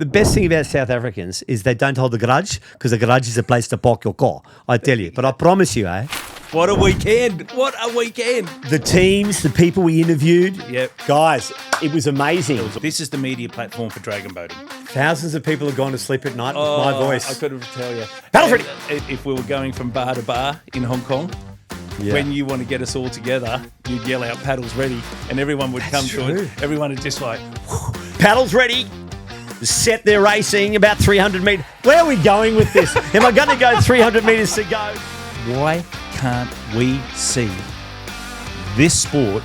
The best thing about South Africans is they don't hold the grudge because the grudge is a place to park your car, I tell you. But I promise you, What a weekend. What a weekend. the teams, the people we interviewed, Yep. guys, it was amazing. This is the media platform for dragon boating. Thousands of people have gone to sleep at night with my I voice. couldn't tell you. Paddle And, if we were going from bar to bar in Hong Kong, Yeah. when you want to get us all together, you'd yell out paddles ready and everyone would come to true. it. Everyone would just like, Paddles ready. Set their racing about 300 metres. Where are we going with this? Am I going to go 300 metres to go? why can't we see this sport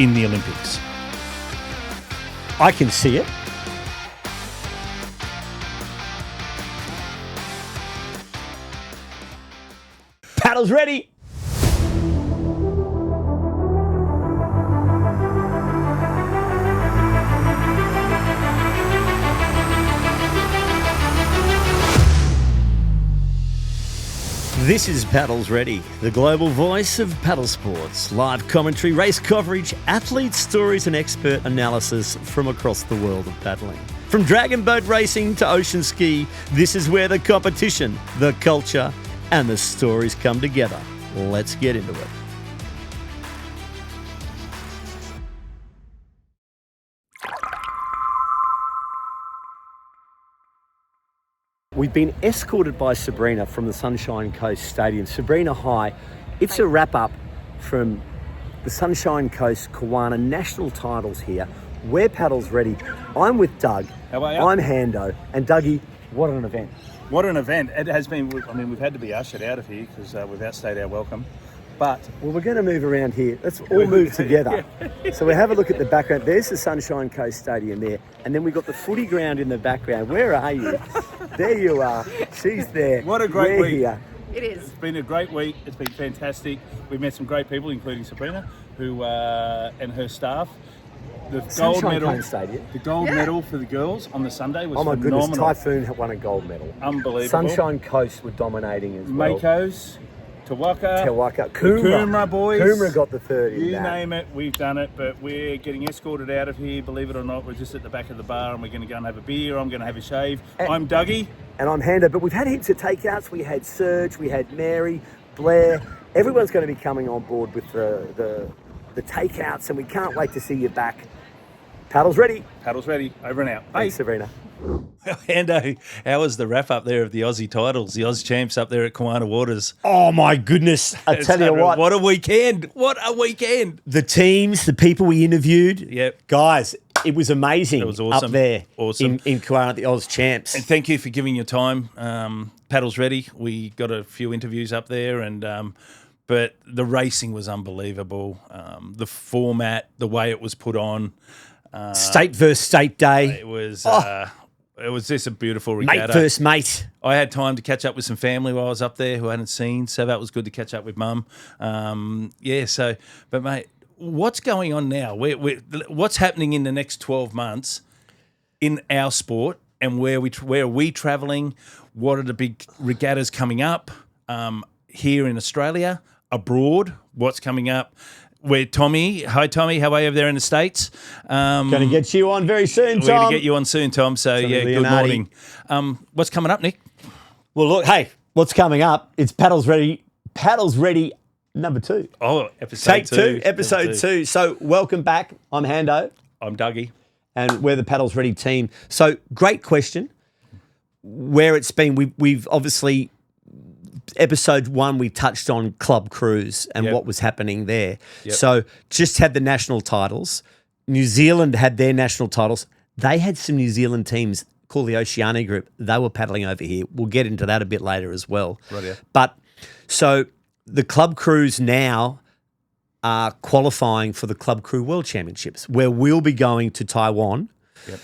in the Olympics? I can see it. Paddles ready. This is Paddles Ready, the global voice of paddle sports. Live commentary, race coverage, athlete stories and expert analysis from across the world of paddling. From dragon boat racing to ocean ski, this is where the competition, the culture and the stories come together. Let's get into it. We've been escorted by Sabrina from the Sunshine Coast Stadium. Sabrina, hi. It's a wrap-up from the Sunshine Coast Kiwana national titles here. We're Paddles Ready. I'm with Doug. How are you? I'm Hando. And Dougie, what an event. What an event. It has been, we've had to be ushered out of here because we've outstayed our welcome. But Well, we're going to move around here. Let's all move together. So we have a look at the background. There's the Sunshine Coast Stadium there. And then we've got the footy ground in the background. Where are you? There you are. She's there. What a great We're week. Here. It is. It's been a great week. It's been fantastic. We've met some great people, including Sabrina, who and her staff. The gold Sunshine medal, Coast Stadium. the gold medal for the girls on the Sunday was Oh my phenomenal. goodness, Typhoon won a gold medal. Unbelievable. Sunshine Coast were dominating as well. Makos, Tawaka, Tewaka, Coomera boys. Coomera got the third in You that. name it, we've done it, but we're getting escorted out of here. Believe it or not, we're just at the back of the bar and we're going to go and have a beer. I'm going to have a shave. I'm Dougie. And I'm Hando, but we've had heaps of takeouts. We had Serge, we had Mary, Blair. Everyone's going to be coming on board with the takeouts, and we can't wait to see you back. Paddles ready. Paddles ready. Over and out. Thanks, Sabrina. Hando, how was the wrap up there of the Aussie titles, the Oz champs up there at Kiwana Waters? Oh my goodness. I tell you what. What a weekend. What a weekend. The teams, the people we interviewed. Yep. Guys, it was amazing. It was awesome. Up there Awesome. in Kiwana at the Oz Champs. And thank you for giving your time. Paddles ready. We got a few interviews up there, and but the racing was unbelievable. The format, the way it was put on, State versus state day. it was just a beautiful Mate regatta. versus mate. I had time to catch up with some family while I was up there who I hadn't seen, so that was good to catch up with Mum. But mate, what's going on now? What's happening in the next 12 months in our sport, and where are we travelling? What are the big regattas coming up here in Australia, abroad? What's coming up? Hi Tommy, how are you over there in the States? Going to get you on very soon, We're Tom. going to get you on soon, Tom. So Tommy good Leonardi. morning. What's coming up, Nick? Well, look, hey, what's coming up? It's Paddles Ready. Paddles Ready number 2. Oh, episode Take 2, episode 2. So welcome back. I'm Hando, I'm Dougie. and we're the Paddles Ready team. So great question. Where it's been, we've obviously, episode 1, we touched on Club Cruise and Yep. what was happening there. Yep. So just had the national titles. New Zealand had their national titles. They had some New Zealand teams called the Oceania Group. They were paddling over here. We'll get into that a bit later as well. Right, yeah. But so the Club Crews now are qualifying for the Club Crew World Championships, where we'll be going to Taiwan. Yep.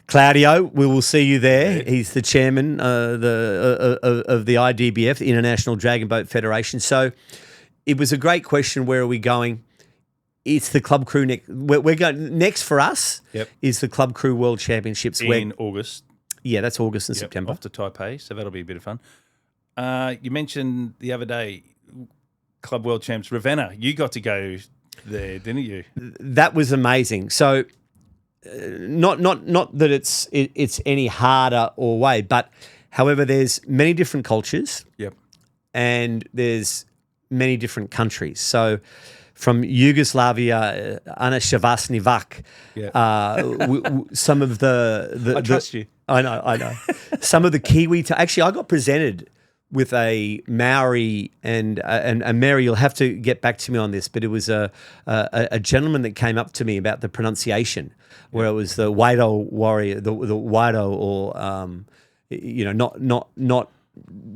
Claudio, we will see you there. He's the chairman of the IDBF, the International Dragon Boat Federation. So it was a great question. Where are we going? It's the Club Crew next. We're going next for us. Yep. Is the Club Crew World Championships In August. Yeah, that's August and Yep, September. off to Taipei, so that'll be a bit of fun. You mentioned the other day, Club World Champs Ravenna. You got to go there, didn't you? That was amazing. So not that it's any harder or way, but however, there's many different cultures. Yep. And there's many different countries. So from Yugoslavia, Ana Shavasnivak, some of the I trust you. I know. Some of the Kiwi. Actually, I got presented with a Maori and Mary, you'll have to get back to me on this, but it was a gentleman that came up to me about the pronunciation, where it was the Waido warrior, the Waido, or not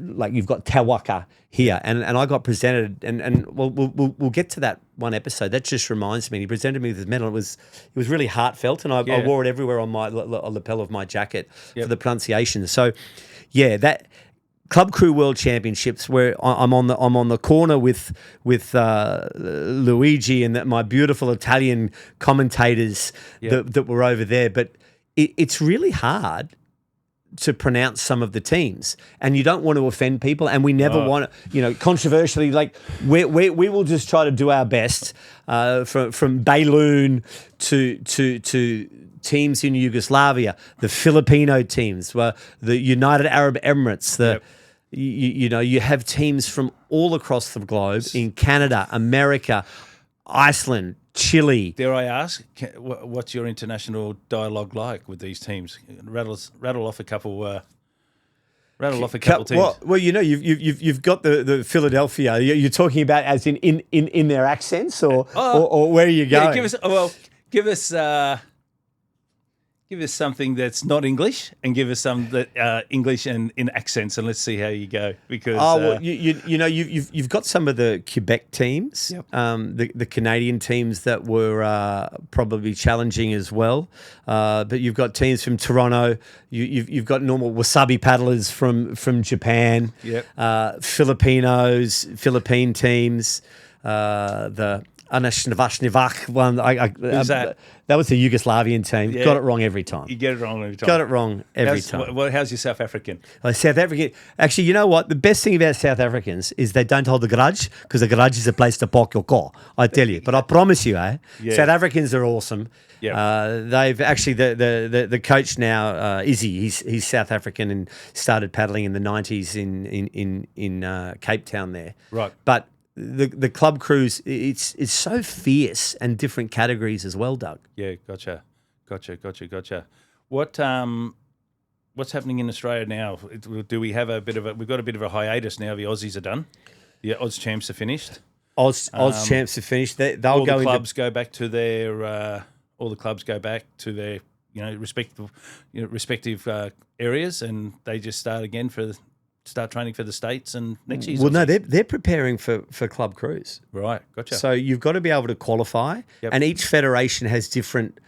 like you've got Tawaka here, and I got presented, and we'll get to that one episode. That just reminds me. He presented me with his medal. It was really heartfelt, and I wore it everywhere on my lapel of my jacket for the pronunciation. So, that Club Crew World Championships, where I'm on the corner with Luigi and my beautiful Italian commentators that were over there, but it's really hard to pronounce some of the teams, and you don't want to offend people, and we never want to, controversially, like we will just try to do our best, from Bayloon to teams in Yugoslavia, the Filipino teams, the United Arab Emirates, you have teams from all across the globe, in Canada, America, Iceland, Chile. Dare I ask, what's your international dialogue like with these teams? Rattle off a couple. Teams. Well, you've got the Philadelphia. You're talking about as in their accents, or where are you going? Give us something that's not English, and give us some that English and in accents, and let's see how you go. Because you've got some of the Quebec teams, the Canadian teams that were probably challenging as well. But you've got teams from Toronto. You've got normal wasabi paddlers from Japan. Philippine teams. The Ana Shavasnivak one. Who's that? That was the Yugoslavian team. Yeah. Got it wrong every time. You get it wrong every time. Got it wrong every time. How's your South African? South African. Actually, you know what? The best thing about South Africans is they don't hold a grudge, because a grudge is a place to park your car. I tell you. But I promise you, South Africans are awesome. Yeah. They've actually the coach now, Izzy. He's South African and started paddling in the 90s in Cape Town there. Right. But the club crews, it's so fierce, and different categories as well, Doug. Yeah, gotcha. What's happening in Australia now? Do we have we've got a bit of a hiatus now? The Aussies are done. The Oz champs are finished. Oz champs are finished. They'll all go the clubs go back to their respective areas, and they just start training for the States and next year. Well, no, they're preparing for club crews. Right, gotcha. So you've got to be able to qualify, and each federation has different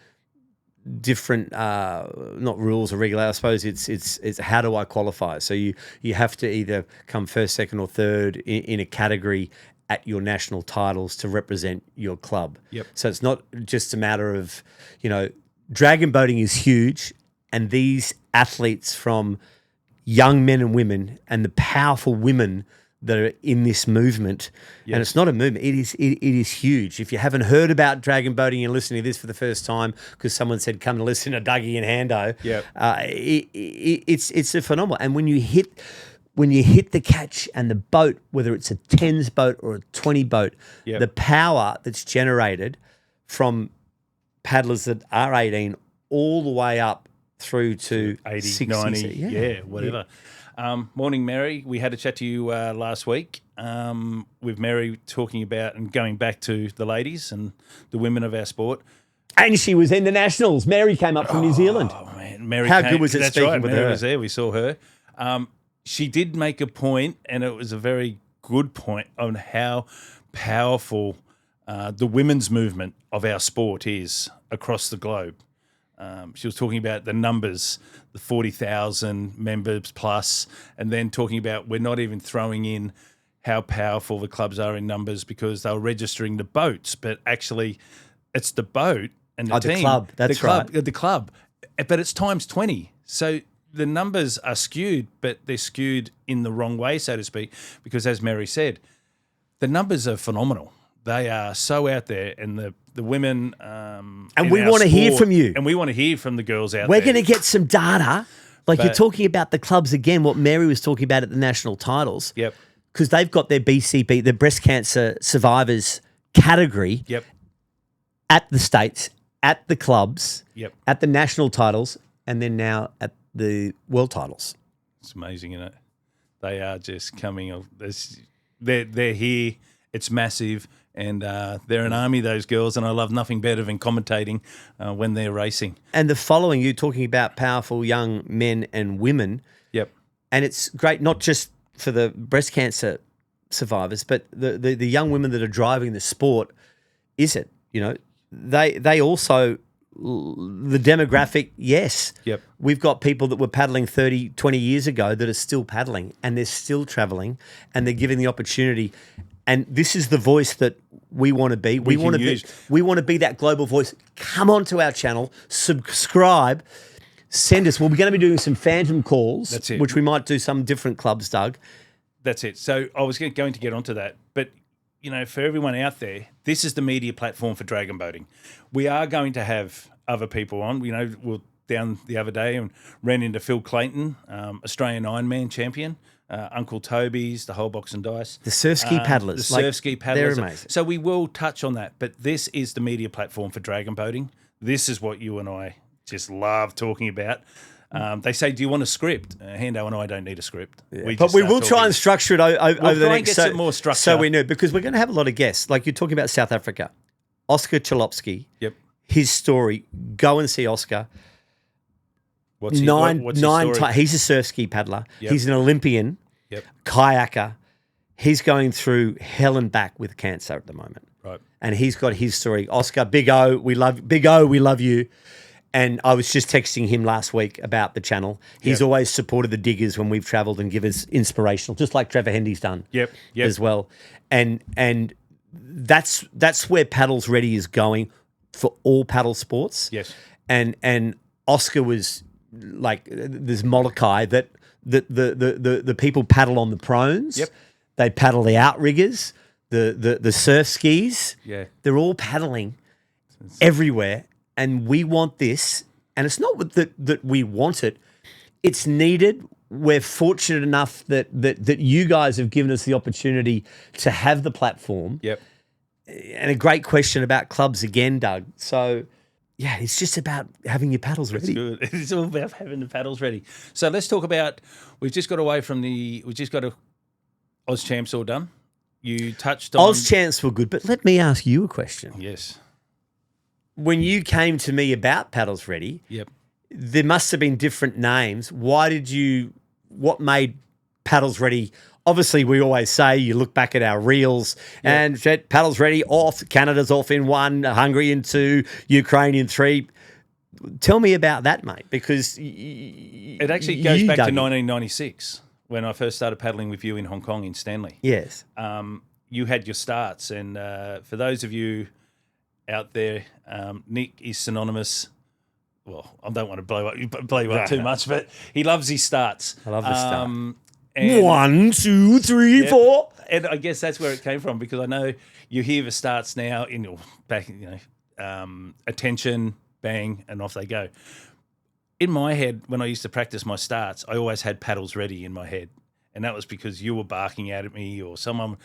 not rules or regular. I suppose it's how do I qualify? So you have to either come first, second, or third in a category at your national titles to represent your club. Yep. So it's not just a matter of, dragon boating is huge, and these athletes from young men and women, and the powerful women that are in this movement, and it's not a movement, it is huge. If you haven't heard about dragon boating and listening to this for the first time because someone said come to listen to Dougie and Hando, it's a phenomenal. And when you hit the catch and the boat, whether it's a 10s boat or a 20 boat, the power that's generated from paddlers that are 18 all the way up through to 80, 60, 90, whatever. Morning, Mary. We had a chat to you last week with Mary talking about and going back to the ladies and the women of our sport. And she was in the Nationals. Mary came up from New Zealand. Oh, man. Mary How good was it that's speaking right, with Mary her? was there. We saw her. She did make a point, and it was a very good point, on how powerful the women's movement of our sport is across the globe. She was talking about the numbers, the 40,000 members plus, and then talking about we're not even throwing in how powerful the clubs are in numbers, because they're registering the boats, but actually it's the boat and the team. The club, that's right. The club, but it's times 20. So the numbers are skewed, but they're skewed in the wrong way, so to speak, because as Mary said, the numbers are phenomenal. They are so out there, and the women. And we want to hear from you. And we want to hear from the girls out We're there. going to get some data. You're talking about the clubs again, what Mary was talking about at the national titles. Yep. Because they've got their BCB, the breast cancer survivors category Yep. at the states, at the clubs, Yep. at the national titles, and then now at the world titles. It's amazing, isn't it? They are just coming. They're here. It's massive, and they're an army, those girls, and I love nothing better than commentating when they're racing. And the following, you talking about powerful young men and women. Yep. And it's great, not just for the breast cancer survivors, but the young women that are driving the sport. Is it? They also, the demographic, yes. Yep. We've got people that were paddling 30, 20 years ago that are still paddling, and they're still traveling, and they're given the opportunity. And this is the voice that we want to be. We want to be that global voice. Come onto our channel, subscribe, send us. Well, we're going to be doing some phantom calls, That's it. which we might do some different clubs, Doug. That's it. So I was going to get onto that, but for everyone out there, this is the media platform for dragon boating. We are going to have other people on. We're down the other day and ran into Phil Clayton, Australian Ironman champion. Uncle Toby's, the whole box and dice. The surf ski paddlers. The surf ski paddlers. They're amazing. So we will touch on that, but this is the media platform for dragon boating. This is what you and I just love talking about. They say, do you want a script? Hendo and I don't need a script. Yeah. But we will try and structure it over the next... We'll try and get some more structure. So we know, because we're going to have a lot of guests. Like you're talking about South Africa. Oscar Chalopsky. Yep. His story. Go and see Oscar. What's his story? He's a surf ski paddler. Yep. He's an Olympian. Yep. Kayaker. He's going through hell and back with cancer at the moment. Right. And he's got his story. Oscar, Big O, we love you. And I was just texting him last week about the channel. He's always supported the diggers when we've travelled and give us inspirational, just like Trevor Hendy's done as well. And that's where Paddles Ready is going for all paddle sports. Yes. And Oscar was like, there's Molokai that the people paddle on the prones. Yep. They paddle the outriggers, the surf skis. Yeah. They're all paddling everywhere. And we want this, and it's not that we want it. It's needed. We're fortunate enough that you guys have given us the opportunity to have the platform. Yep. And a great question about clubs again, Doug. So, yeah, it's just about having your paddles ready. It's good. It's all about having the paddles ready. So let's talk about, we've just got Oz Champs all done. You touched on... Oz Champs were good, but let me ask you a question. Yes. When you came to me about Paddles Ready, there must have been different names. What made Paddles Ready? Obviously, we always say you look back at our reels and Paddles Ready off, Canada's off in 1, Hungary in 2, Ukraine in 3. Tell me about that, mate, because it actually goes back to 1996 when I first started paddling with you in Hong Kong in Stanley. Yes. You had your starts, and for those of you out there, Nick is synonymous. Well, I don't want to blow you up too much, but he loves his starts. I love the start. 1, 2, 3, 4. And I guess that's where it came from, because I know you hear the starts now in your back, attention, bang, and off they go. In my head, when I used to practice my starts, I always had Paddles Ready in my head. And that was because you were barking out at me or someone.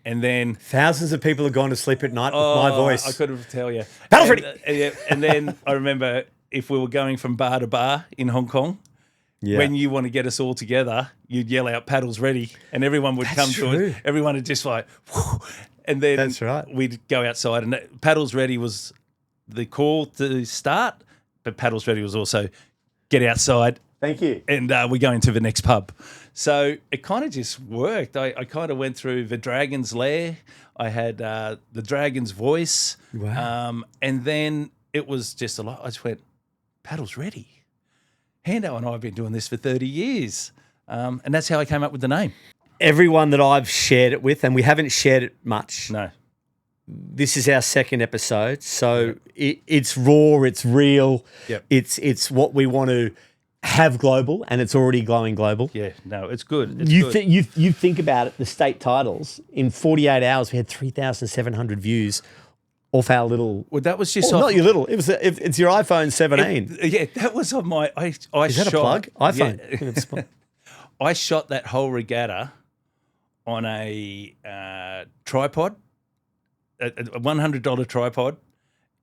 And then... Thousands of people have gone to sleep at night with my voice. I couldn't tell you. Paddles Ready! And then I remember if we were going from bar to bar in Hong Kong, when you want to get us all together, you'd yell out Paddles Ready, and everyone would come to it. Everyone would just like... Whoo, and then that's right. We'd go outside, and Paddles Ready was the call to start, but Paddles Ready was also get outside. Thank you. And we're going to the next pub. So it kind of just worked. I kind of went through the Dragon's Lair. I had the Dragon's Voice. Wow. And then it was just a lot. I just went, Paddles Ready. Hendo and I have been doing this for 30 years. And that's how I came up with the name. Everyone that I've shared it with, and we haven't shared it much. No. This is our second episode. So it's raw, it's real. Yep. It's what we want to have global, and it's already going global. Yeah, no, it's good. It's You good. you think about it, the state titles, in 48 hours, we had 3,700 views off our little... Well, that was just Oh, off. not your little. It's your iPhone 17. Yeah, that was on my. I Is that shot, a plug? iPhone. Yeah. I shot that whole regatta on a tripod, a $100 tripod,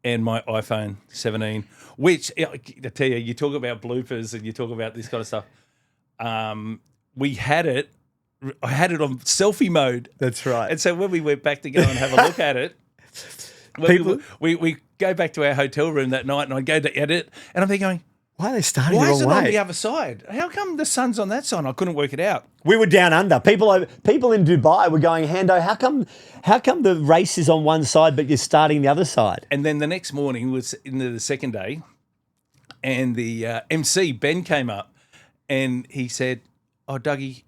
and my iPhone 17. Which I tell you, you talk about bloopers and you talk about this kind of stuff. We had it. I had it on selfie mode. That's right. And so when we went back to go and have a look at it, we go back to our hotel room that night, and I go to edit, and I'm thinking, Why are they starting why the is wrong it on way? the other side? How come the sun's on that side? I couldn't work it out. We were down under. People in Dubai were going, Hando, how come the race is on one side but you're starting the other side? And then the next morning was into the second day, and the MC, Ben, came up, and he said, "Oh, Dougie,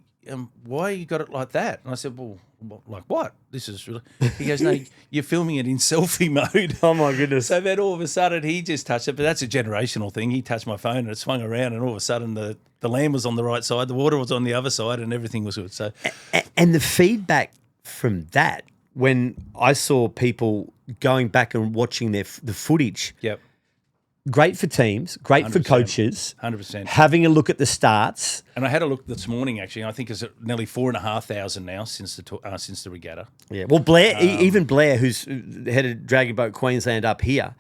why you got it like that?" And I said, "Well, like what? This is really..." He goes, "No, you're filming it in selfie mode." Oh, my goodness. So then all of a sudden he just touched it, but that's a generational thing. He touched my phone and it swung around, and all of a sudden the land was on the right side, the water was on the other side, and everything was good. So, And the feedback from that, when I saw people going back and watching the footage, yep, great for teams, great for 100%. coaches, 100%. having a look at the starts. And I had a look this morning, actually. I think it's nearly 4,500 now since the regatta. Yeah. Well, Blair, even Blair, who's the head of Dragon Boat Queensland up here,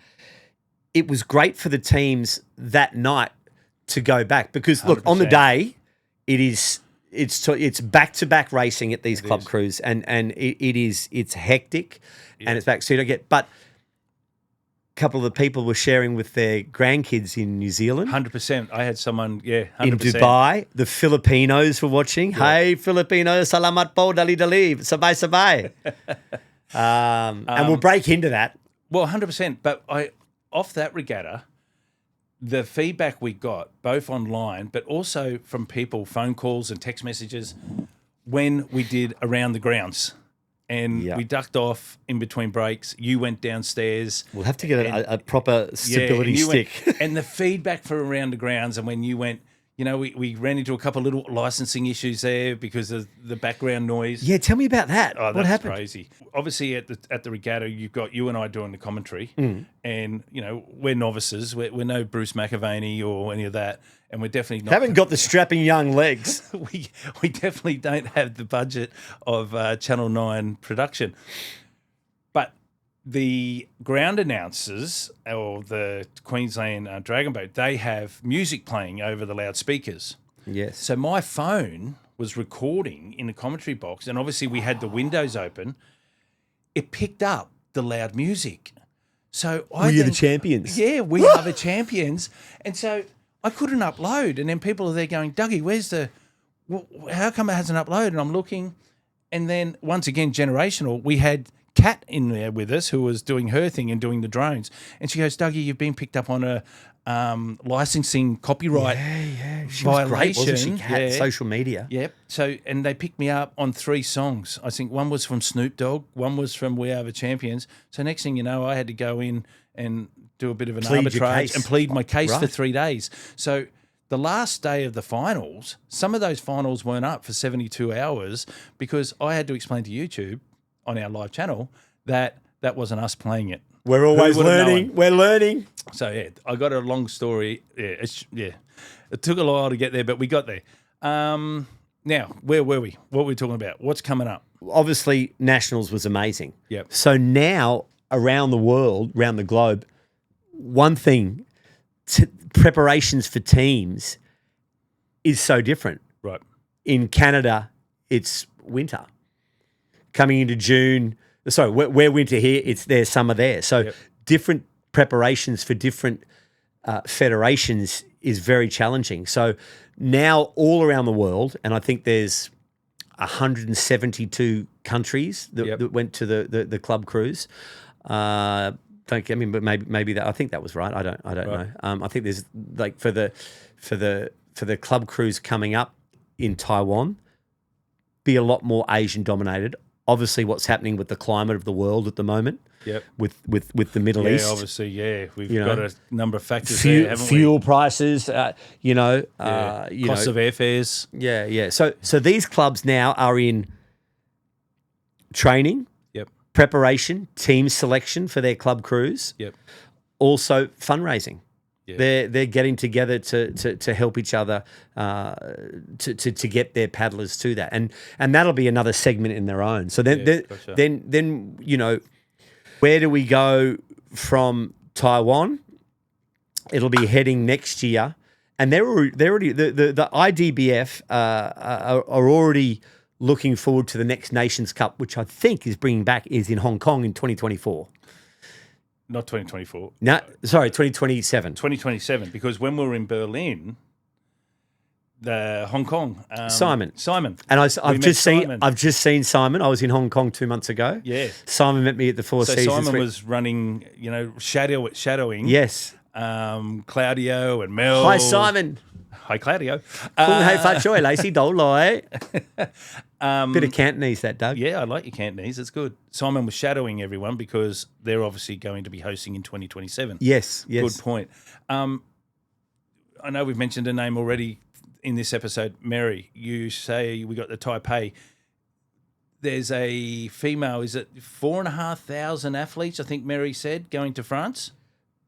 it was great for the teams that night to go back because, look, on the 100%. day, it's back-to-back racing at these club crews, and it's hectic, and it's back. So you don't get, but a couple of the people were sharing with their grandkids in New Zealand. 100%. I had someone, 100%. In Dubai, the Filipinos were watching. Yeah. Hey, Filipinos, salamat po, dali-dali, sabay-sabay. And we'll break into that. Well, 100%. But off that regatta, the feedback we got, both online, but also from people, phone calls and text messages, when we did around the grounds. And we ducked off in between breaks. You went downstairs. We'll have to get a proper stability stick. And the feedback for around the grounds, and when you went, we ran into a couple of little licensing issues there because of the background noise. Yeah, tell me about that. Oh, what happened? Crazy. Obviously, at the regatta, you've got you and I doing the commentary, and we're novices. We're no Bruce McAvaney or any of that, and we're definitely not. Haven't got the strapping young legs. we definitely don't have the budget of Channel 9 production. But the ground announcers or the Queensland Dragon Boat, they have music playing over the loudspeakers. Yes. So my phone was recording in the commentary box, and obviously we had the windows open. It picked up the loud music. So Were you the champions? Yeah, we are the champions. And so I couldn't upload. And then people are there going, Dougie, how come it hasn't uploaded? And I'm looking. And then once again, generational, we had Kat in there with us who was doing her thing and doing the drones. And she goes, Dougie, you've been picked up on a licensing copyright She violation. was great, wasn't she, Kat? Social media. Yep. So, and they picked me up on 3 songs. I think one was from Snoop Dogg, one was from We Are the Champions. So next thing you know, I had to go in and do a bit of an arbitrage and plead my case for 3 days. So the last day of the finals, some of those finals weren't up for 72 hours because I had to explain to YouTube on our live channel that wasn't us playing it. We're always learning. We're learning. So, yeah, I got a long story. Yeah, it took a while to get there, but we got there. Now, where were we? What were we talking about? What's coming up? Obviously, Nationals was amazing. Yep. So now, around the world, around the globe, one thing, preparations for teams is so different. Right. In Canada, it's winter. Coming into June, sorry, we're winter here, it's there, summer there. So different preparations for different federations is very challenging. So now all around the world, and I think there's 172 countries that went to the club cruise. Don't get me, but maybe that, I think that was right. I don't know. I think there's like for the club cruise coming up in Taiwan, be a lot more Asian dominated. Obviously, what's happening with the climate of the world at the moment, Yep. with the Middle East. Obviously, we've You know, got a number of factors there, haven't fuel prices, Costs of airfares. Yeah. So these clubs now are in training, Yep. preparation, team selection for their club crews, Yep. also fundraising. Yeah. They're getting together to help each other to get their paddlers to that, and that'll be another segment in their own. So Gotcha. then where do we go from Taiwan? It'll be heading next year, and they're already the IDBF are already looking forward to the next Nations Cup, which I think is in Hong Kong in 2024. Not 2024. No, sorry, 2027. 2027, because when we were in Berlin, the Hong Kong Simon, and I've just seen Simon. I was in Hong Kong 2 months ago. Yeah, Simon met me at the Four Seasons. Simon was running, shadowing. Yes, Claudio and Mel. Hi, Simon. Hi, Claudio. Kung hei fat choi, Lacey do loi. Bit of Cantonese, that, Doug. Yeah, I like your Cantonese. It's good. Simon was shadowing everyone because they're obviously going to be hosting in 2027. Yes. Good point. I know we've mentioned her name already in this episode, Mary. You say we got the Taipei. There's a female, is it 4,500 athletes, I think Mary said, going to France?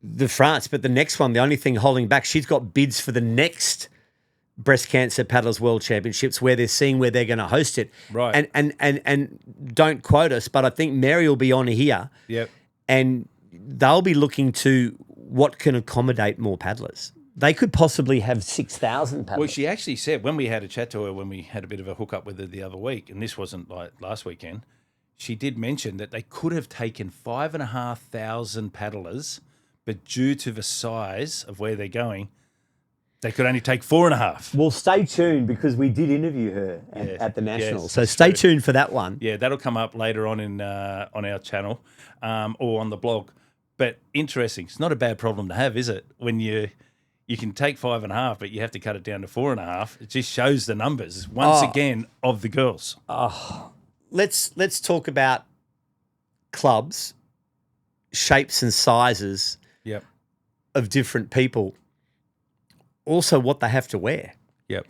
The France, but the next one, the only thing holding back, she's got bids for the next Breast Cancer Paddlers World Championships where they're seeing where they're going to host it. Right. And don't quote us, but I think Mary will be on here. Yep. And they'll be looking to what can accommodate more paddlers. They could possibly have 6,000 paddlers. Well, she actually said when we had a chat to her, when we had a bit of a hookup with her the other week, and this wasn't like last weekend, she did mention that they could have taken 5,500 paddlers, but due to the size of where they're going, they could only take 4.5. Well, stay tuned because we did interview her at the Nationals. Yes, so stay tuned for that one. Yeah, that'll come up later on on our channel or on the blog. But interesting. It's not a bad problem to have, is it? When you can take 5.5, but you have to cut it down to 4.5. It just shows the numbers once again of the girls. Let's talk about clubs, shapes and sizes Yep. of different people. Also, what they have to wear. Yep.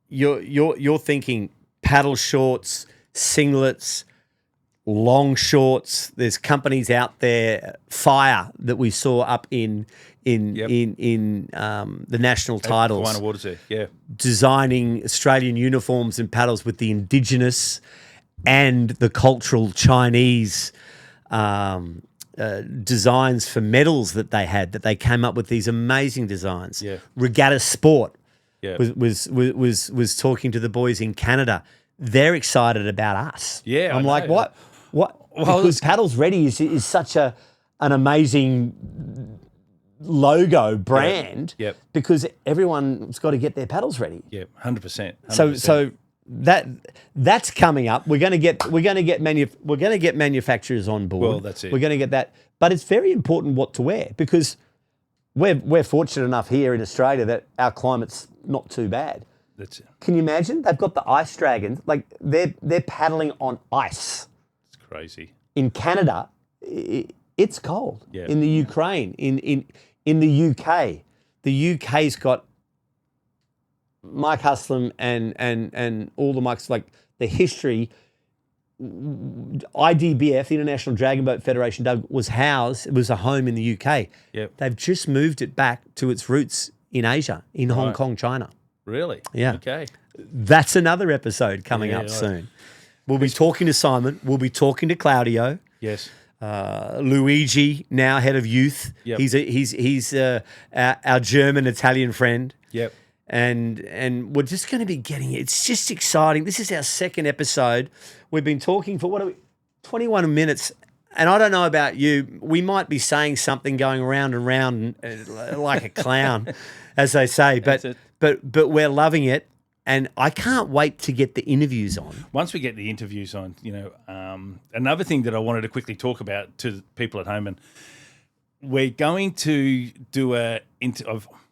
You're thinking paddle shorts, singlets, long shorts. There's companies out there, Fire that we saw up in the national titles. Kiwana Waters there, yeah. Designing Australian uniforms and paddles with the indigenous and the cultural Chinese designs for medals that they came up with these amazing designs. Yeah. Regatta Sport yeah. was talking to the boys in Canada. They're excited about us. Yeah, I'm like, what? Well, because Paddles Ready is such an amazing logo brand. Yep. Because everyone's got to get their paddles ready. Yeah, 100%. So that's coming up. We're going to get manufacturers on board. Well, that's it. We're going to get that, but it's very important what to wear because we're fortunate enough here in Australia that our climate's not too bad. That's it. Can you imagine? They've got the ice dragons, like they're paddling on ice. It's crazy. In Canada, it's cold. Yeah. In the Ukraine, in the UK, the UK's got Mike Huslam and all the Mikes, like the history. IDBF, the International Dragon Boat Federation, Doug, was housed. It was a home in the UK. Yep. They've just moved it back to its roots in Asia, in Hong Kong, China. Really? Yeah. Okay. That's another episode coming up soon. We'll be talking to Simon. We'll be talking to Claudio. Yes. Luigi, now head of youth. Yep. He's our German Italian friend. Yep. And we're just going to be getting it. It's just exciting. This is our second episode. We've been talking for 21 minutes. And I don't know about you. We might be saying something going round and round like a clown, as they say. But we're loving it. And I can't wait to get the interviews on. Once we get the interviews on, another thing that I wanted to quickly talk about to people at home, and we're going to do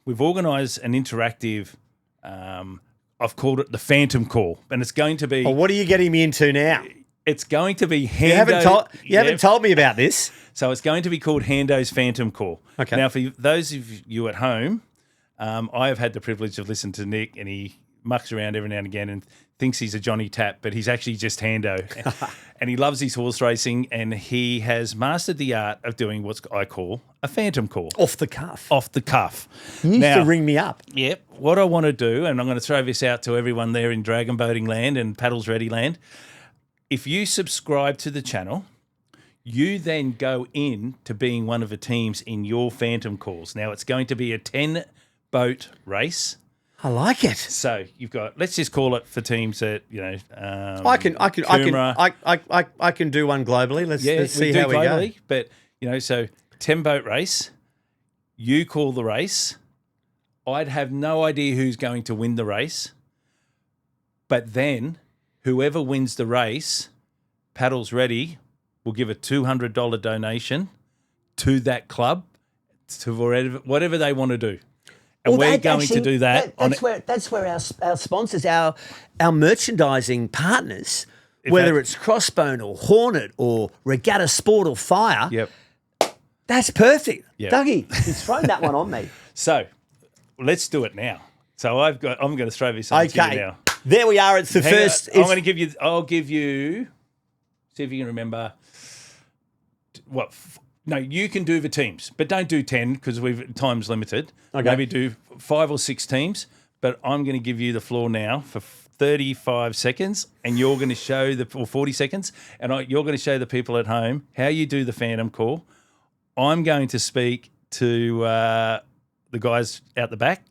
we've organised an interactive, I've called it the Phantom Call, and it's going to be... Oh, what are you getting me into now? It's going to be Hando. You haven't told me about this. So it's going to be called Hando's Phantom Call. Okay. Now, for those of you at home, I have had the privilege of listening to Nick, and he mucks around every now and again and thinks he's a Johnny Tap, but he's actually just Hando. And he loves his horse racing, and he has mastered the art of doing what I call a phantom call. Off the cuff. Off the cuff. You used to ring me up. Yep. What I want to do, and I'm going to throw this out to everyone there in Dragon Boating Land and Paddles Ready Land, if you subscribe to the channel, you then go in to being one of the teams in your phantom calls. Now, it's going to be a 10-boat race. I like it. So you've got, let's just call it for teams that, I can do one globally. Let's see how we go. But, so 10-boat race, you call the race. I'd have no idea who's going to win the race. But then whoever wins the race, Paddles Ready will give a $200 donation to that club to whatever they want to do. And we're going to do that. That's where our sponsors, our merchandising partners, whether it's Crossbone or Hornet or Regatta Sport or Fire, Yep. That's perfect. Yep. Dougie, he's thrown that one on me. So let's do it now. So I'm going to throw this on to you now. There we are. It's the first. I'll give you, see if you can remember what. No, you can do the teams, but don't do 10 because time's limited. Okay. Maybe do 5 or 6 teams, but I'm going to give you the floor now for 35 seconds, and you're going to show or 40 seconds, and you're going to show the people at home how you do the phantom call. I'm going to speak to the guys out the back.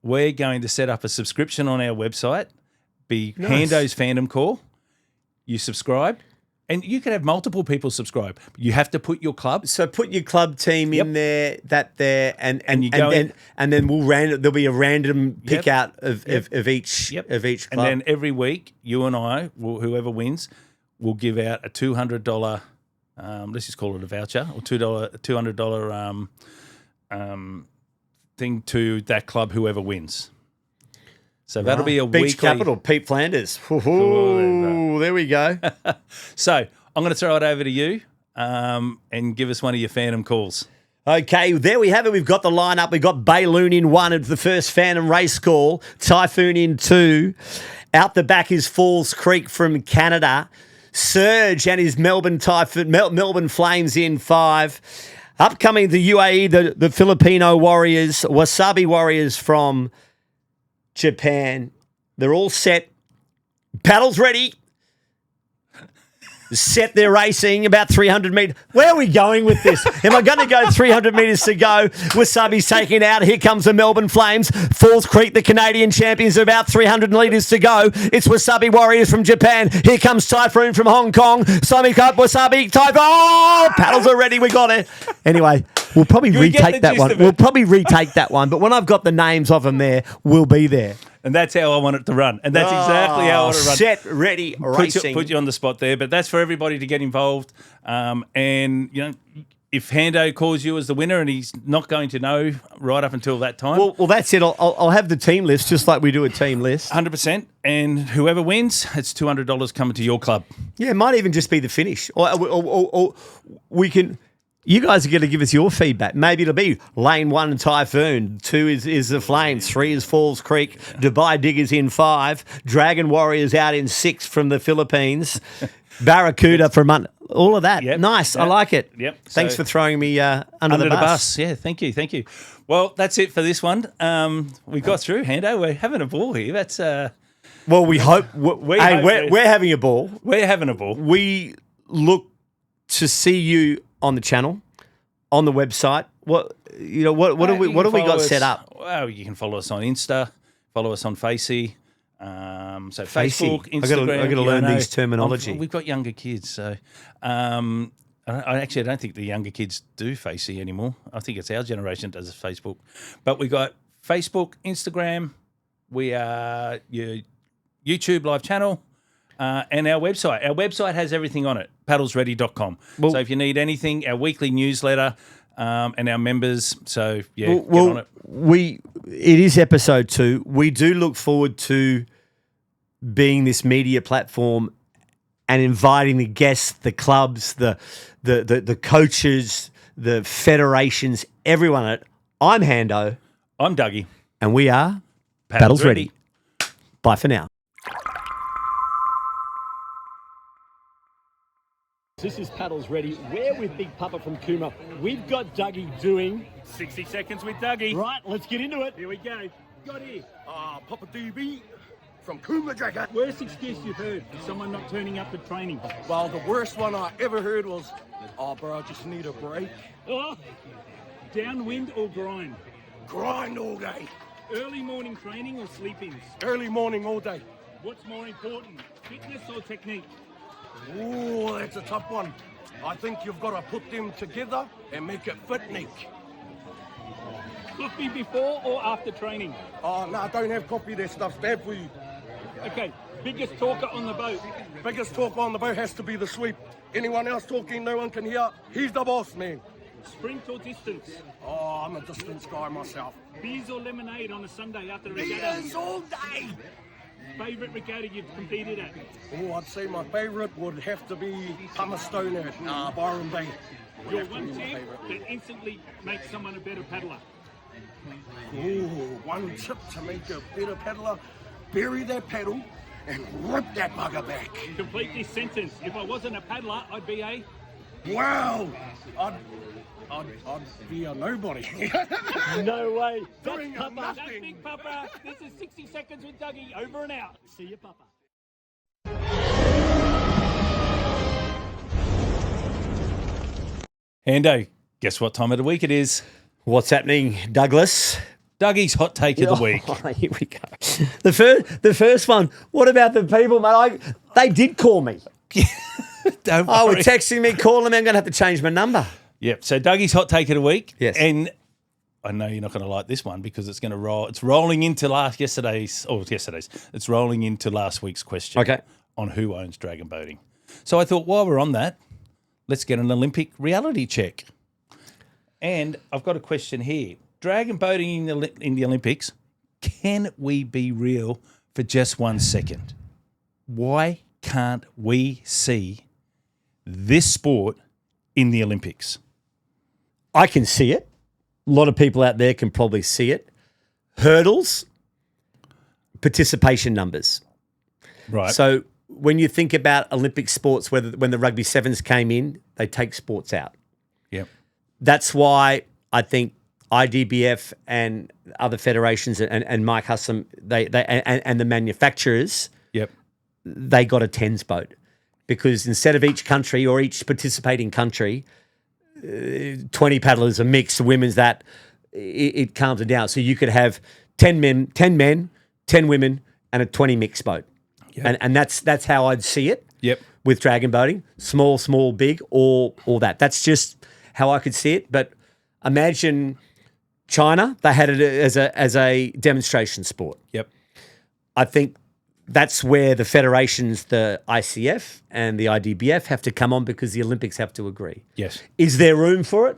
We're going to set up a subscription on our website, be Nice. Hando's Phantom Call. You subscribe. And you can have multiple people subscribe. You have to put your club. So put your club team in there, and then we'll there'll be a random pick out of each club. And then every week, you and I, whoever wins, will give out a $200. Let's just call it a voucher or $200 thing to that club. Whoever wins. So that'll be a Beach weekly. Capital, Pete Flanders. Ooh, there we go. So I'm going to throw it over to you and give us one of your phantom calls. Okay, there we have it. We've got the lineup. We've got Bayloon in 1 at the first Phantom race call. Typhoon in 2. Out the back is Falls Creek from Canada. Surge and his Melbourne Flames in 5. Upcoming the UAE, the Filipino Warriors, Wasabi Warriors from Japan. They're all set. Paddles ready. Set their racing about 300 metres. Where are we going with this? Am I going to go 300 metres to go? Wasabi's taking out. Here comes the Melbourne Flames. Falls Creek, the Canadian champions, about 300 metres to go. It's Wasabi Warriors from Japan. Here comes Typhoon from Hong Kong. Sami Cup, Wasabi, Typhoon. Oh, paddles are ready. We got it. Anyway, we'll probably retake that one. We'll probably retake that one. But when I've got the names of them there, we'll be there. And that's how I want it to run. And that's exactly how I want it to run. Set, ready, racing. Put you on the spot there. But that's for everybody to get involved. And, if Hando calls you as the winner and he's not going to know right up until that time. Well, that's it. I'll have the team list just like we do a team list. 100%. And whoever wins, it's $200 coming to your club. Yeah, it might even just be the finish. Or we can... You guys are going to give us your feedback. Maybe it'll be Lane 1 Typhoon, 2 is the Flames, 3 is Falls Creek, Dubai Diggers in 5, Dragon Warriors out in 6 from the Philippines, Barracuda from all of that. Yep. Nice, I like it. Yep. Thanks for throwing me under the bus. Yeah, thank you. Well, that's it for this one. We got through, Hando. We're having a ball here. That's well, we hope. We're having a ball. We're having a ball. We look to see you on the channel, on the website. What have we got set up? Well, you can follow us on Insta, follow us on Facey. So Facey. Facebook, Instagram. I got to learn these terminology. We've got younger kids, so I don't think the younger kids do Facey anymore. I think it's our generation that does Facebook. But we got Facebook, Instagram. We are your YouTube live channel. And our website. Our website has everything on it, paddlesready.com. So if you need anything, our weekly newsletter and our members, get on it. It is episode 2. We do look forward to being this media platform and inviting the guests, the clubs, the coaches, the federations, everyone at it. I'm Hando. I'm Dougie. And we are Paddles Ready. Bye for now. This is Paddles Ready. We're with Big Papa from Cooma. We've got Dougie doing 60 seconds with Dougie. Right, let's get into it. Here we go. Got here. Papa DB from Cooma Dragger. Worst excuse you've heard for someone not turning up to training? Well, the worst one I ever heard was, bro, I just need a break. Oh, downwind or grind? Grind all day. Early morning training or sleep-ins? Early morning all day. What's more important, fitness or technique? Ooh, that's a tough one. I think you've got to put them together and make it fit, Nick. Coffee before or after training? Oh, no, don't have coffee. That stuff's bad for you. Okay, biggest talker on the boat? Biggest talk on the boat has to be the sweep. Anyone else talking, no one can hear. He's the boss, man. Sprint or distance? Oh, I'm a distance guy myself. Beers or lemonade on a Sunday after the regatta? Beers all day. Favourite regatta you've competed at? Oh, I'd say my favourite would have to be Stone at Byron Bay. Your one tip that instantly makes someone a better paddler? Ooh, one tip to make a better paddler: bury that paddle and rip that bugger back. Complete this sentence. If I wasn't a paddler, I'd be a... Wow, I'd be a nobody. No way. Doing That's nothing. Big Papa. This is 60 seconds with Dougie. Over and out. See you, Papa. Hando, guess what time of the week it is? What's happening, Douglas? Dougie's hot take of the week. Oh, here we go. The first one. What about the people, mate? They did call me. Don't Oh, worry. were texting me, calling me. I'm going to have to change my number. Yep. So Dougie's hot take of the week. Yes. And I know you're not going to like this one because it's going to roll. It's rolling into It's rolling into last week's question. Okay. On who owns dragon boating. So I thought, while we're on that, let's get an Olympic reality check. And I've got a question here. Dragon boating in the Olympics, can we be real for just 1 second? Why can't we see this sport in the Olympics? I can see it. A lot of people out there can probably see it. Hurdles, participation numbers. Right. So when you think about Olympic sports, when the rugby sevens came in, they take sports out. Yep. That's why I think IDBF and other federations and Mike Hussam, and the manufacturers, Yep. they got a tens boat, because instead of each country or each participating country, 20 paddlers, a mix, women's, that it calms it down. So you could have 10 men, 10 women, and a 20 mixed boat. Yep. And that's how I'd see it. Yep. With dragon boating, small, big, or that. That's just how I could see it. But imagine China, they had it as a demonstration sport. Yep. I think that's where the federations, the ICF and the IDBF, have to come on, because the Olympics have to agree. Yes. Is there room for it?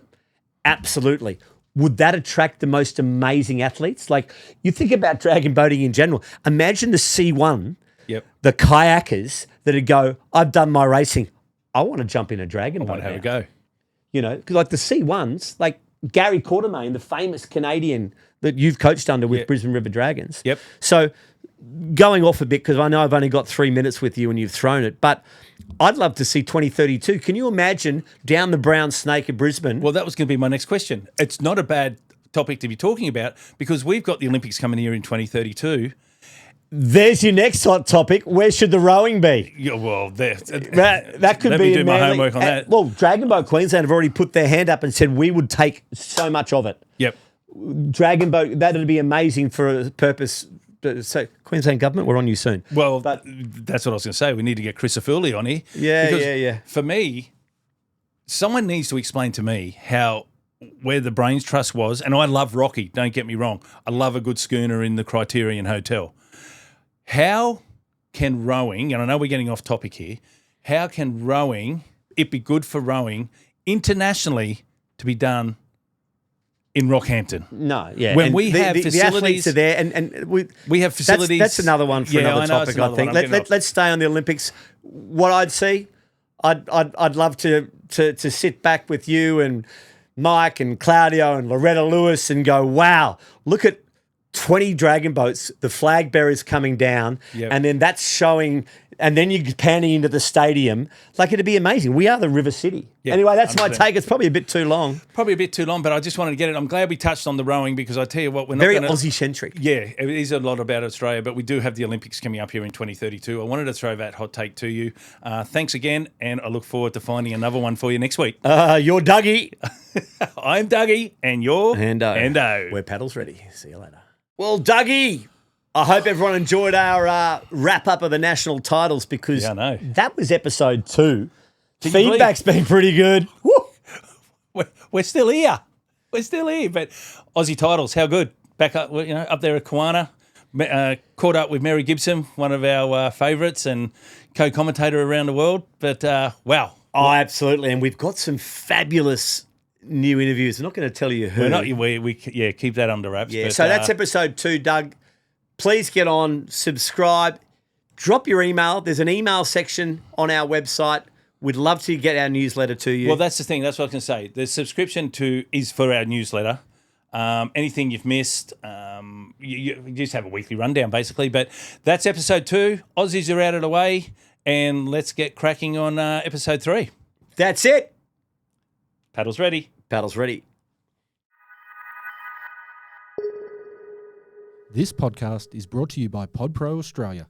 Absolutely. Would that attract the most amazing athletes? Like, you think about dragon boating in general. Imagine the C1, Yep. the kayakers that'd go, I've done my racing. I want to jump in a dragon boat. Want to have now. a go. You know, because like the C1s, like Gary Quartermain, the famous Canadian that you've coached under with Brisbane River Dragons. Yep. So going off a bit, because I know I've only got 3 minutes with you and you've thrown it, but I'd love to see 2032. Can you imagine down the Brown Snake of Brisbane? Well, that was going to be my next question. It's not a bad topic to be talking about, because we've got the Olympics coming here in 2032. There's your next hot topic. Where should the rowing be? Yeah, well, That could let be me do in my Manly. homework on that. Well, Dragon Boat Queensland have already put their hand up and said we would take so much of it. Yep. Dragon Boat, that'd be amazing for a purpose. So Queensland government, we're on you soon. Well, that's what I was going to say. We need to get Chris Afuli on here. Yeah, Because yeah. For me, someone needs to explain to me where the Brains Trust was. And I love Rocky, don't get me wrong. I love a good schooner in the Criterion Hotel. How can rowing, and I know we're getting off topic here, how can rowing, it be good for rowing internationally to be done in Rockhampton. No, yeah. When And we have the facilities, athletes are there, and we have facilities. That's another one for Yeah, another I know, it's topic. I another think. one. I'm getting off. Let's stay on the Olympics. What I'd see, I'd love to sit back with you and Mike and Claudio and Loretta Lewis and go, wow, look at 20 dragon boats, the flag bearers coming down, Yep. and then that's showing, and then you're panning into the stadium. Like, it'd be amazing. We are the River City. Yeah, anyway, that's my 100%. take. It's probably a bit too long. Probably a bit too long, but I just wanted to get it. I'm glad we touched on the rowing because I tell you what, we're not Very gonna, Aussie-centric. Yeah, it is a lot about Australia, but we do have the Olympics coming up here in 2032. I wanted to throw that hot take to you. Thanks again, and I look forward to finding another one for you next week. You're Dougie. I'm Dougie, and you're Hendo. We're paddles ready. See you later. Well, Dougie, I hope everyone enjoyed our wrap-up of the national titles because Yeah, I know. that was episode 2. Can you Feedback's been pretty good. Woo! We're still here. We're still here. But Aussie titles, how good? Back up, up there at Kiwana. Caught up with Mary Gibson, one of our favourites and co-commentator around the world. But wow. Oh, absolutely. And we've got some fabulous new interviews. I'm not going to tell you who. We're not. We keep that under wraps. Yeah, but, so that's episode 2, Doug. Please get on, subscribe, drop your email. There's an email section on our website. We'd love to get our newsletter to you. Well, that's the thing. That's what I was going to say. The subscription is for our newsletter. Anything you've missed, you just have a weekly rundown, basically. But that's episode 2. Aussies are out of the way, and let's get cracking on episode 3. That's it. Paddles ready. Paddles ready. This podcast is brought to you by PodPro Australia.